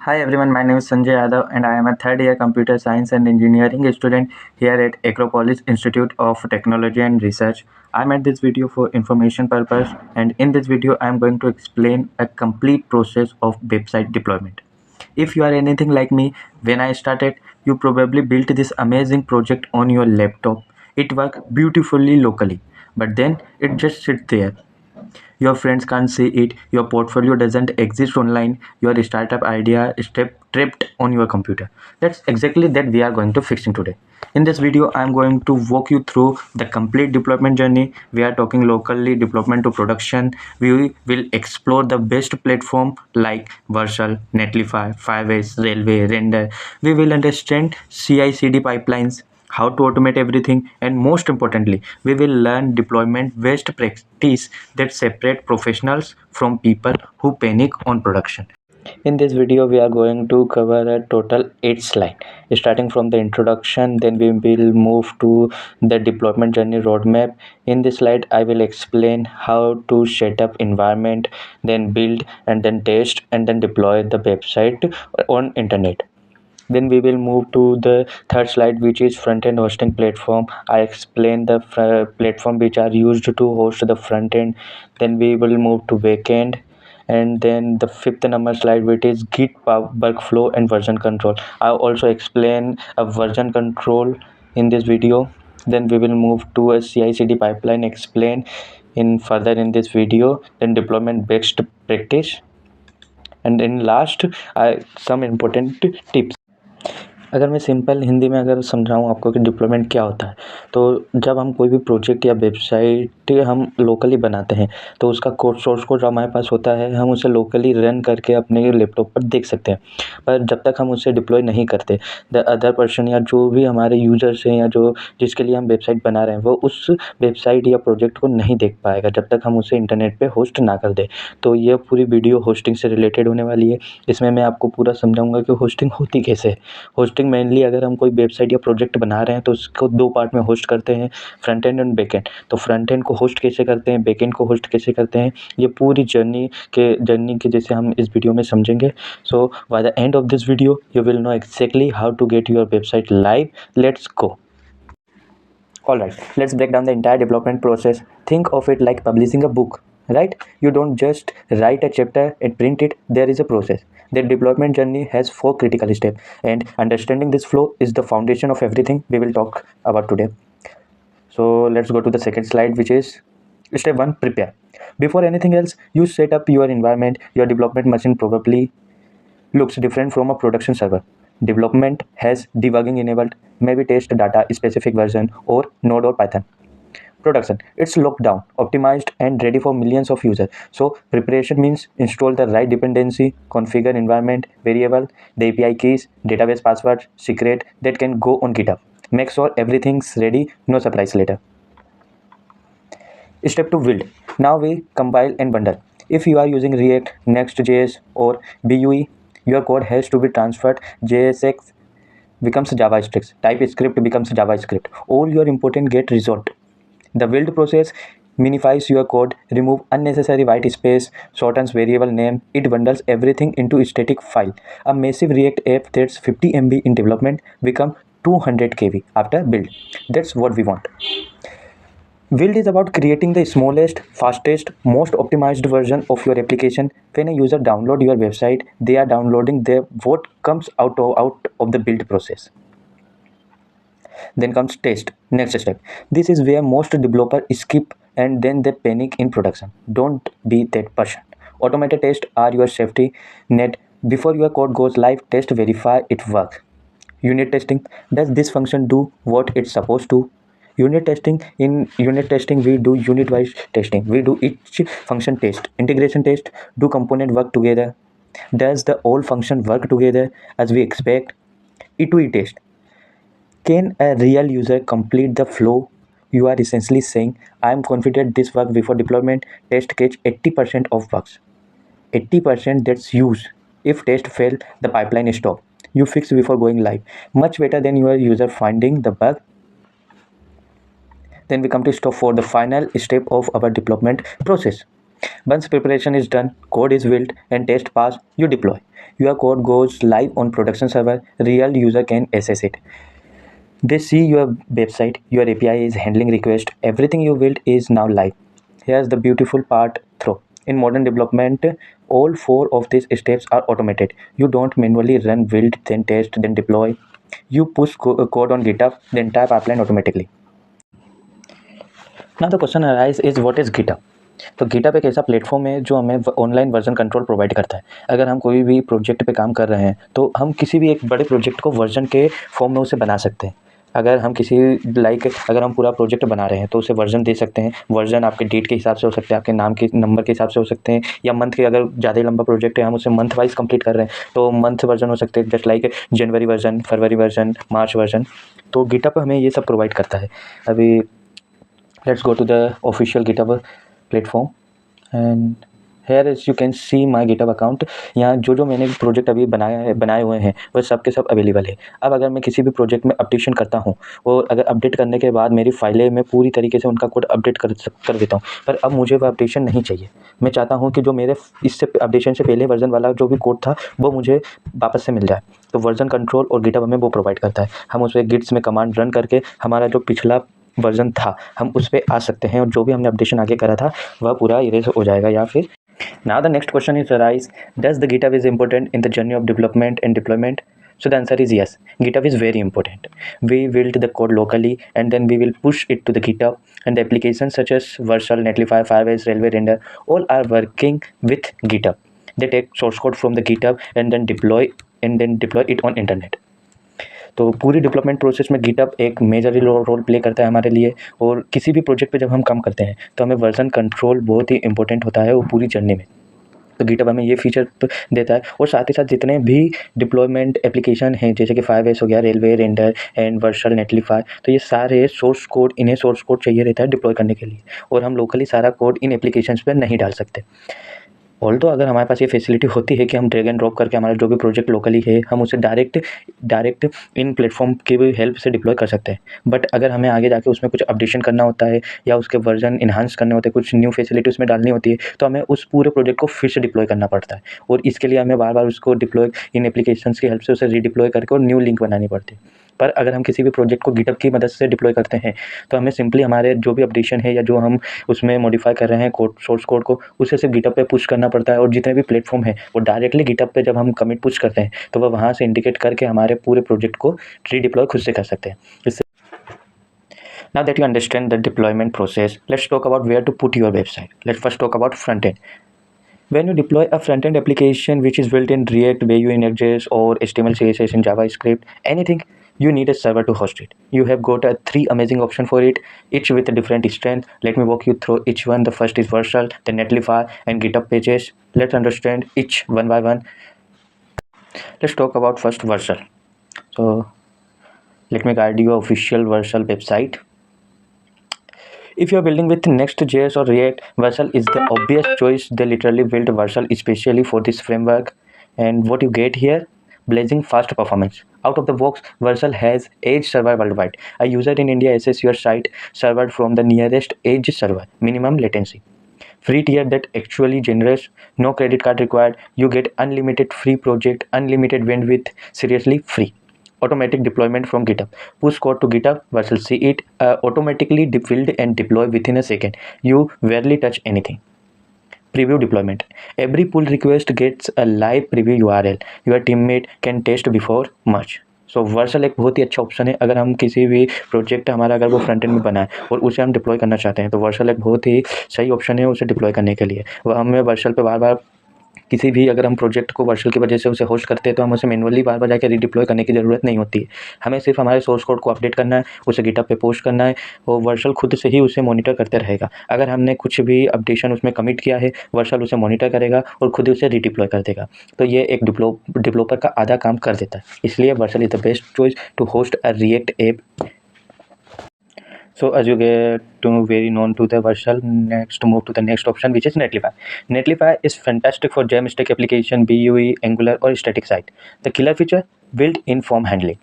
Hi everyone, my name is Sanjay Yadav and I am a third year computer science and engineering student here at Acropolis Institute of Technology and Research. I made this video for information purpose, and in this video I am going to explain a complete process of website deployment. If you are anything like me, when I started, you probably built this amazing project on your laptop. It worked beautifully locally, but then it just sits there. Your friends can't see it, your portfolio doesn't exist online, your startup idea is trapped on your computer. That's exactly that we are going to fixing today. In this video, I am going to walk you through the complete deployment journey. We are talking locally development to production. We will explore the best platform like Vercel, Netlify, Firebase, Railway, Render. We will understand CI/CD pipelines, how to automate everything, and most importantly, we will learn deployment best practice that separate professionals from people who panic on production. In this video, we are going to cover a total 8 slides, starting from the introduction, then we will move to the deployment journey roadmap. In this slide, I will explain how to set up environment, then build and then test and then deploy the website on internet. Then we will move to the third slide, which is front-end hosting platform. I explain the platform which are used to host the front end. Then we will move to backend, and then the fifth number slide, which is git workflow and version control. I also explain a version control in this video. Then we will move to a CI/CD pipeline, explain in further in this video. Then deployment best practice, and in last some important tips. अगर मैं simple Hindi में अगर समझाऊँ आपको कि deployment क्या होता है, तो जब हम कोई भी प्रोजेक्ट या वेबसाइट हम लोकली बनाते हैं, तो उसका कोड सोर्स कोड हमारे पास होता है, हम उसे लोकली रन करके अपने लैपटॉप पर देख सकते हैं। पर जब तक हम उसे डिप्लॉय नहीं करते, द अदर पर्सन या जो भी हमारे यूज़र्स हैं या जो जिसके लिए हम वेबसाइट बना रहे हैं, वो उस वेबसाइट या प्रोजेक्ट को नहीं देख पाएगा जब तक हम उसे इंटरनेट पे होस्ट ना कर दें। तो ये पूरी वीडियो होस्टिंग से रिलेटेड होने वाली है। इसमें मैं आपको पूरा समझाऊँगा कि होस्टिंग होती कैसे है। होस्टिंग मेनली अगर हम कोई वेबसाइट या प्रोजेक्ट बना रहे हैं तो उसको 2 पार्ट में होस्ट करते हैं, फ्रंट एंड बैक एंड। तो फ्रंट एंड को होस्ट कैसे करते हैं, बैक एंड को होस्ट कैसे करते हैं, ये पूरी जर्नी के जैसे हम इस वीडियो में समझेंगे। So by the end of this video you will know exactly how to get your website live. Let's go. Alright, let's break down the entire development process. Think of it like publishing a book, right? You don't just write a chapter and print it, there is a process. The deployment journey has 4 critical steps, and understanding this flow is the foundation of everything we will talk about today. So let's go to the second slide, which is step 1, prepare. Before anything else, you set up your environment. Your development machine probably looks different from a production server. Development has debugging enabled, maybe test data specific version or Node or Python. Production, it's locked down, optimized and ready for millions of users. So preparation means install the right dependency, configure environment variable, the API keys, database passwords, secret that can go on GitHub. Make sure everything's ready, no surprise later. Step 2, build. Now we compile and bundle. If you are using React, Next.js or BUE, your code has to be transferred. JSX becomes JavaScript, TypeScript becomes JavaScript. All your important get resolved. The build process minifies your code, remove unnecessary white space, shortens variable name. It bundles everything into a static file. A massive React app that's 50 MB in development become 200 KB after build. That's what we want. Build is about creating the smallest, fastest, most optimized version of your application. When a user downloads your website, they are downloading what comes out of the build process. Then comes test, next step. This is where most developers skip and then they panic in production. Don't be that person. Automated tests are your safety net. Before your code goes live, test, verify it works. Unit testing, does this function do what it's supposed to? Unit testing, in unit testing we do unit wise testing. We do each function test. Integration test, do component work together? Does the whole function work together as we expect? E2E test, can a real user complete the flow? You are essentially saying, I am confident this work before deployment. Test catch 80% of bugs. 80%, that's huge. If test fail, the pipeline stop. You fix before going live. Much better than your user finding the bug. Then we come to stop for the final step of our development process. Once preparation is done, code is built and test pass, you deploy. Your code goes live on production server. Real user can access it. They see your website, your API is handling request, everything you built is now live. Here's the beautiful part through. In modern development, all 4 of these steps are automated. You don't manually run, build, then test, then deploy. You push code on GitHub, the entire pipeline automatically. Now the question arises is what is GitHub? तो GitHub एक ऐसा platform है जो हमें online version control provide करता है। अगर हम कोई भी प्रोजेक्ट पे काम कर रहे हैं तो हम किसी भी एक बड़े प्रोजेक्ट को वर्जन के फॉर्म में उसे बना सकते हैं। अगर हम किसी अगर हम पूरा प्रोजेक्ट बना रहे हैं तो उसे वर्जन दे सकते हैं। वर्जन आपके डेट के हिसाब से हो सकते हैं, आपके नाम के नंबर के हिसाब से हो सकते हैं, या मंथ के, अगर ज़्यादा लंबा प्रोजेक्ट है हम उसे मंथ वाइज कंप्लीट कर रहे हैं तो मंथ वर्जन हो सकते हैं, जस्ट लाइक जनवरी वर्जन, फरवरी वर्जन, मार्च वर्जन। तो GitHub हमें ये सब प्रोवाइड करता है। अभी let's go to the official GitHub platform and here as you can see my GitHub account। यहाँ जो मैंने प्रोजेक्ट अभी बनाए हुए हैं वह सब के सब अवेलेबल है। अब अगर मैं किसी भी प्रोजेक्ट में अपडेशन करता हूँ और अगर अपडेट करने के बाद मेरी फाइलें मैं पूरी तरीके से उनका कोड अपडेट कर देता हूँ, पर अब मुझे वह अपडेशन नहीं चाहिए। मैं चाहता हूँ कि जो मेरे इससे अपडेशन से पहले वर्जन वाला जो भी कोड था वो मुझे वापस से मिल जाए। तो वर्जन कंट्रोल और GitHub हमें वो प्रोवाइड करता है। हम उस पर गिट्स में कमांड रन करके हमारा जो पिछला वर्जन था हम उस पर आ सकते हैं और जो भी हमने अपडेशन आगे करा था वह पूरा इरेज हो जाएगा। या फिर now the next question is arise, does the GitHub is important in the journey of development and deployment? So the answer is yes, GitHub is very important. We build the code locally and then we will push it to the GitHub, and the applications such as Vercel, Netlify, Firebase, Railway Render all are working with GitHub. They take source code from the GitHub and then deploy it on internet. तो पूरी development process में GitHub एक major role play करता है हमारे लिए। और किसी भी प्रोजेक्ट पे जब हम काम करते हैं तो हमें वर्जन कंट्रोल बहुत ही इंपॉर्टेंट होता है वो पूरी जर्नी में। तो GitHub हमें ये फीचर देता है। और साथ ही साथ जितने भी डिप्लॉयमेंट एप्लीकेशन हैं जैसे कि Firebase हो गया, रेलवे रेंडर एंड वर्चुअल नेटलीफाई, तो ये सारे सोर्स कोड, इन्हें सोर्स कोड चाहिए रहता है डिप्लॉय करने के लिए, और हम लोकली सारा कोड इन एप्लीकेशंस पे नहीं डाल सकते। ऑल्दो अगर हमारे पास ये फैसिलिटी होती है कि हम ड्रैग एंड ड्रॉप करके हमारा जो भी प्रोजेक्ट लोकली है हम उसे डायरेक्ट इन प्लेटफॉर्म की भी हेल्प से डिप्लॉय कर सकते हैं। बट अगर हमें आगे जाके उसमें कुछ अपडेशन करना होता है या उसके वर्जन इन्हांस करने होते हैं, कुछ न्यू फैसिलिटी उसमें डालनी होती है, तो हमें उस पूरे प्रोजेक्ट को फिर से डिप्लॉय करना पड़ता है। और इसके लिए हमें बार बार उसको डिप्लॉय इन एप्लीकेशंस की हेल्प से उसे रीडिप्लॉय करके और न्यू लिंक बनानी पड़ती है। पर अगर हम किसी भी प्रोजेक्ट को GitHub की मदद से डिप्लॉय करते हैं तो हमें सिंपली हमारे जो भी अपडेशन है या जो हम उसमें मॉडिफाई कर रहे हैं कोड, सोर्स कोड को, उसे सिर्फ GitHub पे पुश करना पड़ता है। और जितने भी प्लेटफॉर्म है वो डायरेक्टली GitHub पे जब हम कमिट पुश करते हैं तो वह वहाँ से इंडिकेट करके हमारे पूरे प्रोजेक्ट को रीडिप्लॉय खुद से कर सकते हैं। इससे Now that you understand the deployment process, let's talk about where to put your website. Let's first talk about front-end. When you deploy a front-end application which is built in React, Vue in Next.js, or HTML, CSS in JavaScript, anything, you need a server to host it. You have got 3 amazing options for it, each with a different strength. Let me walk you through each one. The first is Vercel, then Netlify, and GitHub Pages. Let's understand each one by one. Let's talk about first Vercel. So let me guide you official Vercel website. If you are building with Next.js or React, Vercel is the obvious choice. They literally built Vercel especially for this framework. And what you get here? Blazing fast performance. Out of the box, Vercel has edge server worldwide. A user in India access your site server from the nearest edge server. Minimum latency. Free tier that actually generates, no credit card required. You get unlimited free project, unlimited bandwidth, seriously free. Automatic deployment from GitHub. Push code to GitHub, Vercel see it automatically build and deploy within a second. You barely touch anything. Preview deployment. Every pull request gets a live preview URL. Your teammate can test before merge. So Vercel एक बहुत ही अच्छा option है। अगर हम किसी भी project हमारा अगर वो फ्रंट एंड में बना है और उसे हम डिप्लॉय करना चाहते हैं तो वर्सल एक बहुत ही सही ऑप्शन है उसे डिप्लॉय करने के लिए। वह हमें वर्सल पे बार बार किसी भी अगर हम प्रोजेक्ट को वर्चुअल की वजह से उसे होस्ट करते हैं तो हम उसे मैनुअली बार बार जाकर रीडिप्लॉय करने की ज़रूरत नहीं होती है। हमें सिर्फ हमारे सोर्स कोड को अपडेट करना है, उसे गिटहब पे पोस्ट करना है और वर्चुअल खुद से ही उसे मॉनिटर करते रहेगा। अगर हमने कुछ भी अपडेशन उसमें कमिट किया है वर्चुअल उसे मॉनिटर करेगा और खुद ही उसे रीडिप्लॉय कर देगा। तो ये एक डेवलपर का आधा काम कर देता है। इसलिए virtual is the best choice to host a React app. So as you get to very known to the Vercel, next move to the next option which is Netlify. Netlify is fantastic for JAMstack application, BUE, Angular or static site. The killer feature, built-in form handling.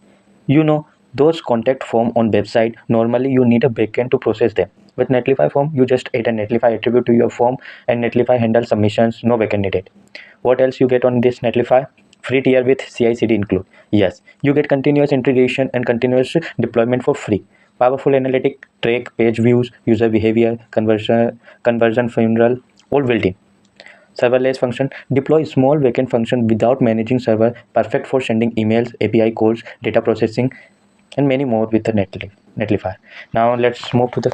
You know those contact form on website, normally you need a backend to process them. With Netlify form, you just add a Netlify attribute to your form and Netlify handles submissions, no backend needed. What else you get on this Netlify? free tier with CI/CD include. Yes, you get continuous integration and continuous deployment for free. Powerful analytic, track page views, user behavior, conversion funnel, all built in. Serverless function, deploy small backend function without managing server, perfect for sending emails, API calls, data processing, and many more with the Netlify. Now let's move to the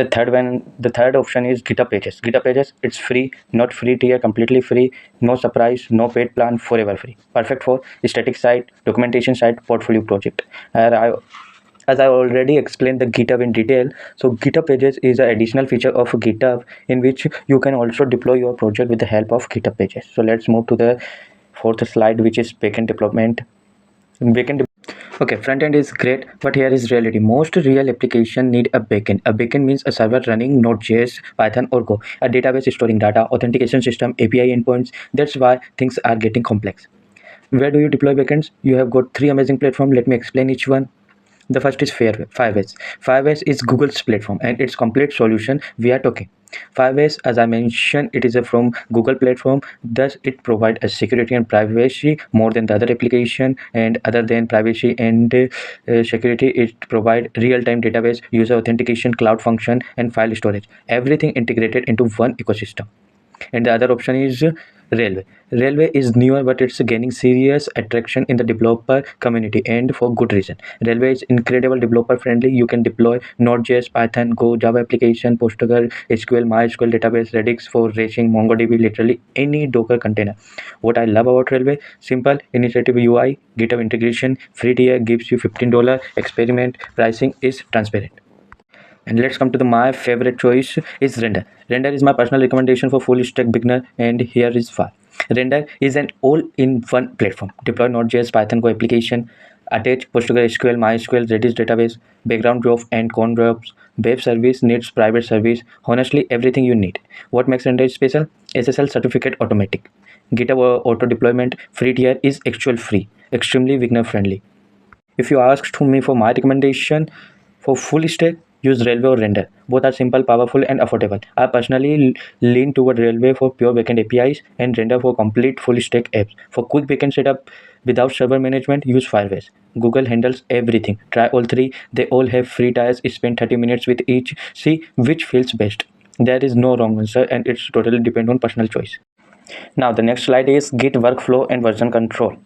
third one. The third option is GitHub Pages. GitHub Pages, it's free, not free tier, completely free, no surprise, no paid plan, forever free. Perfect for static site, documentation site, portfolio project. As I already explained the GitHub in detail, so GitHub Pages is an additional feature of GitHub in which you can also deploy your project with the help of GitHub Pages. So let's move to the fourth slide, which is backend development. Okay, front end is great, but here is reality. Most real application need a backend. A backend means a server running Node.js, Python, or Go, a database storing data, authentication system, API endpoints. That's why things are getting complex. Where do you deploy backends? You have got three amazing platforms. Let me explain each one. The first is Firebase. Firebase is Google's platform and its complete solution we are talking. Firebase, as I mentioned, it is from Google platform, thus it provides a security and privacy more than the other application. And other than privacy and security, it provides real-time database, user authentication, cloud function, and file storage. Everything integrated into one ecosystem. And the other option is Railway. Railway is newer, but it's gaining serious attraction in the developer community, and for good reason. Railway is incredible developer friendly. You can deploy Node.js, Python, Go, Java application, Postgres, SQL, MySQL database, Redux for racing, MongoDB, literally any Docker container. What I love about Railway, simple initiative UI, GitHub integration, free tier gives you $15, experiment, pricing is transparent. And let's come to my favorite choice is Render. Render is my personal recommendation for full stack beginner, and here is why. Render is an all-in-one platform. Deploy Node.js, Python, Go application, attach PostgreSQL, MySQL, Redis database, background jobs and cron jobs, web service needs private service. Honestly, everything you need. What makes Render special? SSL certificate automatic. GitHub auto deployment, free tier is actual free, extremely beginner friendly. If you asked me for my recommendation for full stack, use Railway or Render. Both are simple, powerful, and affordable. I personally lean toward Railway for pure backend APIs and Render for complete full stack apps. For quick backend setup without server management, use Firebase. Google handles everything. Try all three. They all have free tiers. Spend 30 minutes with each. See which feels best. There is no wrong answer, and it's totally depend on personal choice. Now the next slide is Git workflow and version control.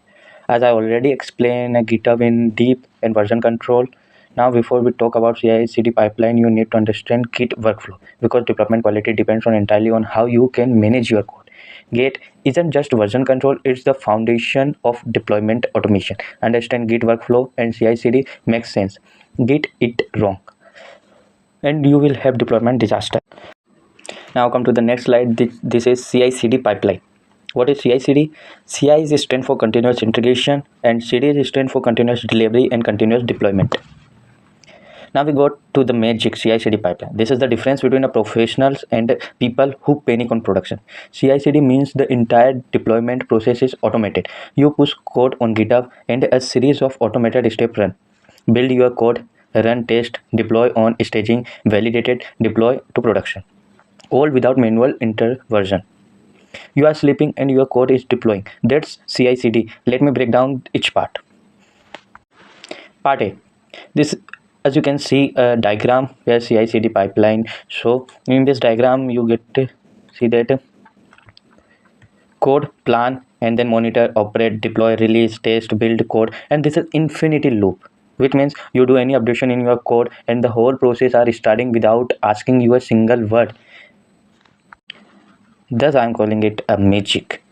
As I already explained GitHub in deep and version control. Now before we talk about CI/CD pipeline, you need to understand Git workflow, because development quality depends entirely on how you can manage your code. Git isn't just version control, it's the foundation of deployment automation. Understand Git workflow and CI/CD makes sense. Git it wrong and you will have deployment disaster. Now come to the next slide. This is CI/CD pipeline. What is CI/CD? CI is stand for continuous integration and CD is stand for continuous delivery and continuous deployment. Now we go to the magic CI/CD pipeline. This is the difference between a professionals and people who panic on production. CI/CD means the entire deployment process is automated. You push code on GitHub and a series of automated steps run. Build your code, run test, deploy on staging, validated, deploy to production. All without manual intervention. You are sleeping and your code is deploying. That's CI/CD. Let me break down each part. Part A. This, as you can see, a diagram where CI/CD pipeline. So in this diagram you get to see that code, plan, and then monitor, operate, deploy, release, test, build code, and this is infinity loop, which means you do any updation in your code and the whole process are starting without asking you a single word. Thus I am calling it a magic.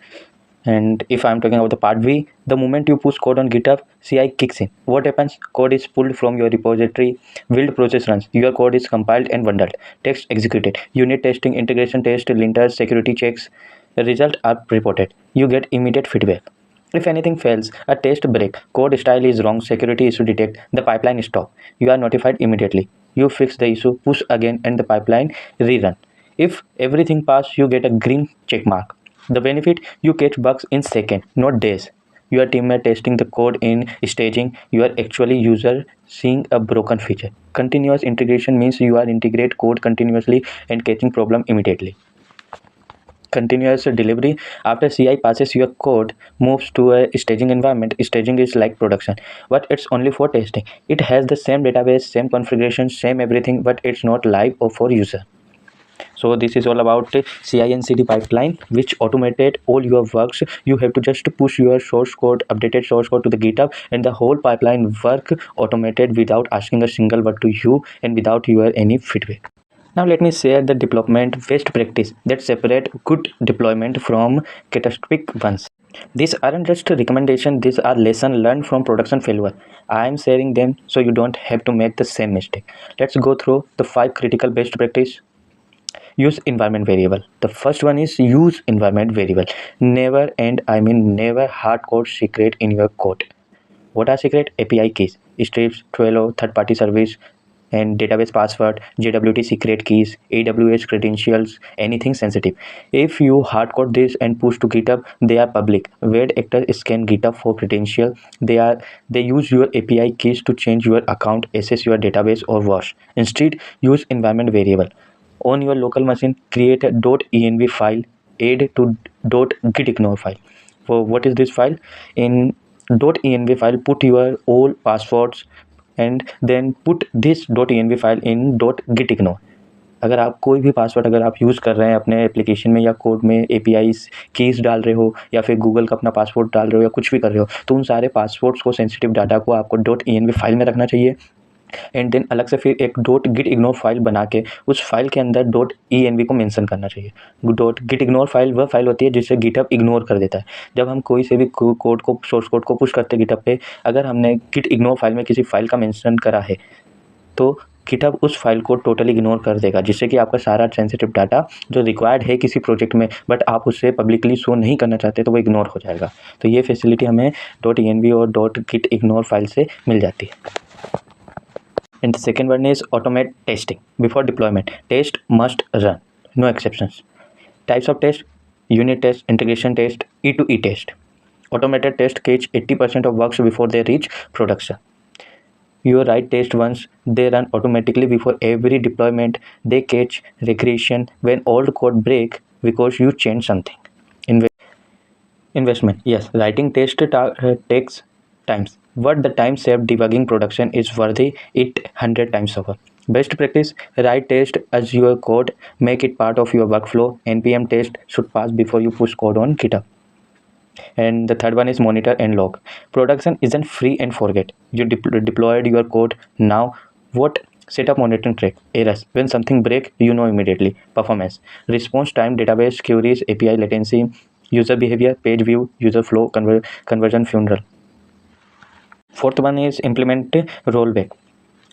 And if I am talking about the part B, the moment you push code on GitHub, CI kicks in. What happens? Code is pulled from your repository, build process runs, your code is compiled and bundled, text executed, unit testing, integration test, linters, security checks, the results are reported. You get immediate feedback. If anything fails, a test break, code style is wrong, security issue detect, the pipeline stop. You are notified immediately. You fix the issue, push again, and the pipeline rerun. If everything passes, you get a green check mark. The benefit, you catch bugs in seconds, not days. Your teammate testing the code in staging, you are actually user seeing a broken feature. Continuous integration means you are integrate code continuously and catching problem immediately. continuous delivery. After CI passes, your code moves to a staging environment. Staging is like production, but it's only for testing. It has the same database, same configuration, same everything, but it's not live or for user. So this is all about CI and CD pipeline, which automated all your works. You have to just push your source code, updated source code to the GitHub, and the whole pipeline work automated without asking a single word to you and without your any feedback. Now let me share the deployment best practice that separate good deployment from catastrophic ones. These aren't just recommendations, these are lessons learned from production failure. I am sharing them so you don't have to make the same mistake. Let's go through the 5 critical best practice. Use environment variable. The first one is use environment variable. Never, and I mean never, hard code secret in your code. What are secret? API keys, strips, Trello, third-party service, and database password, JWT secret keys, AWS credentials, anything sensitive. If you hardcode this and push to GitHub, they are public. Bad actors scan GitHub for credential. They use your API keys to change your account, access your database, or worse. Instead, use environment variable. On your local machine, create a .env file, add to .gitignore file. So what is this file? In .env file, put your all passwords and then put this .env file in .gitignore. अगर आप कोई भी password अगर आप use कर रहे हैं अपने एप्लीकेशन में या कोड में, API कीज़ डाल रहे हो या फिर गूगल का अपना पासवर्ड डाल रहे हो या कुछ भी कर रहे हो, तो उन सारे पासवर्ड्स को, सेंसिटिव डाटा को आपको .env फाइल में रखना चाहिए. एंड देन अलग से फिर एक .gitignore फाइल बना के उस फाइल के अंदर .env को मेंशन करना चाहिए. .gitignore फाइल वह फाइल होती है जिससे GitHub इग्नोर कर देता है. जब हम कोई से भी कोड को, सोर्स कोड को पुश करते हैं GitHub पे, अगर हमने gitignore फाइल में किसी फाइल का मेंशन करा है तो GitHub उस फाइल को टोटली इग्नोर कर देगा, जिससे कि आपका सारा सेंसिटिव डाटा जो रिक्वायर्ड है किसी प्रोजेक्ट में बट आप उससे पब्लिकली शो नहीं करना चाहते तो वो इग्नोर हो जाएगा. तो ये फैसिलिटी हमें .env और .gitignore फाइल से मिल जाती है. And the second one is automate testing before deployment. Test must run, no exceptions. Types of test: unit test, integration test, E2E test. Automated test catch 80% of bugs before they reach production. You write test once, they run automatically before every deployment. They catch regression when old code break because you change something. Investment. Yes, writing test takes times, but the time saved debugging production is worthy it 100 times over. Best practice: write test as your code, make it part of your workflow. NPM test should pass before you push code on GitHub. And the third one is monitor and log. Production isn't free and forget. You deployed your code. Now what? Set up monitoring track. Errors. When something break, you know immediately. Performance. Response time, database queries, API latency, user behavior, page view, user flow, conversion funnel. Fourth one is implement rollback.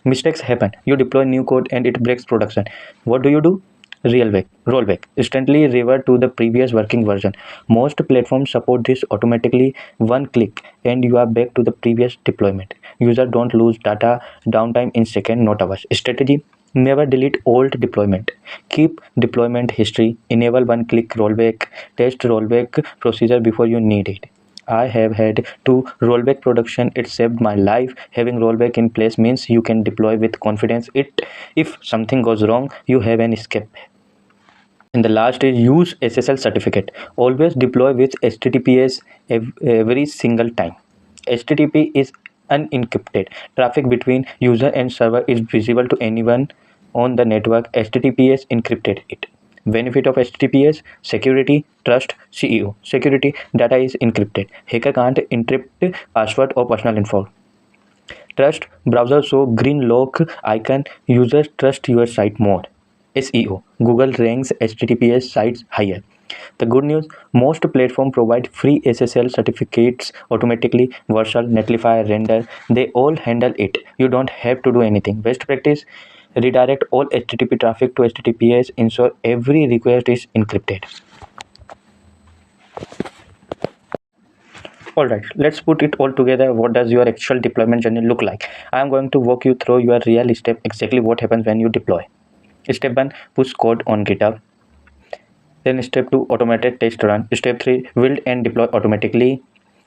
Mistakes happen. You deploy new code and it breaks production. What do? Rollback. Instantly revert to the previous working version. Most platforms support this automatically. One click and you are back to the previous deployment. User don't lose data, downtime in second, not hours. Strategy: never delete old deployment. Keep deployment history. Enable one-click rollback. Test rollback procedure before you need it. I have had to rollback production. It saved my life. Having rollback in place means you can deploy with confidence. If something goes wrong, you have an escape. And the last is use SSL certificate. Always deploy with HTTPS every single time. HTTP is unencrypted. Traffic between user and server is visible to anyone on the network. HTTPS encrypted it. Benefit of HTTPS: security, trust, CEO. Security: data is encrypted. Hacker can't encrypt password or personal info. Trust: browser show green lock icon. Users trust your site more. SEO: Google ranks HTTPS sites higher. The good news: most platforms provide free SSL certificates automatically. Vercel, Netlify, Render, they all handle it. You don't have to do anything. Best practice: redirect all HTTP traffic to HTTPS. Ensure every request is encrypted. Alright, let's put it all together. What does your actual deployment journey look like? I am going to walk you through your real step, exactly what happens when you deploy. Step 1: push code on GitHub. Then step 2: automated test run. Step 3: build and deploy automatically.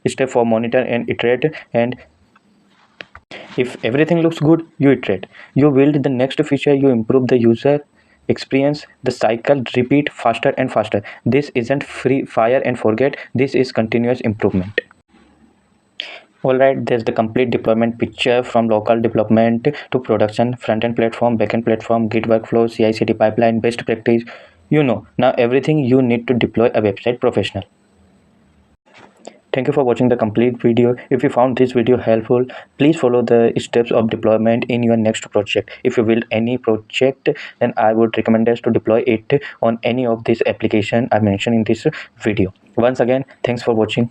Step 4: monitor and iterate. And if everything looks good, you iterate. You build the next feature, you improve the user experience the cycle repeat faster and faster. This isn't free fire and forget, this is continuous improvement. Alright, there's the complete deployment picture from local development to production, front-end platform, back-end platform, Git workflow, CI/CD pipeline, best practice. Now everything you need to deploy a website professional. Thank you for watching the complete video. If you found this video helpful, please follow the steps of deployment in your next project. If you build any project, then I would recommend us to deploy it on any of these applications I mentioned in this video. Once again, thanks for watching.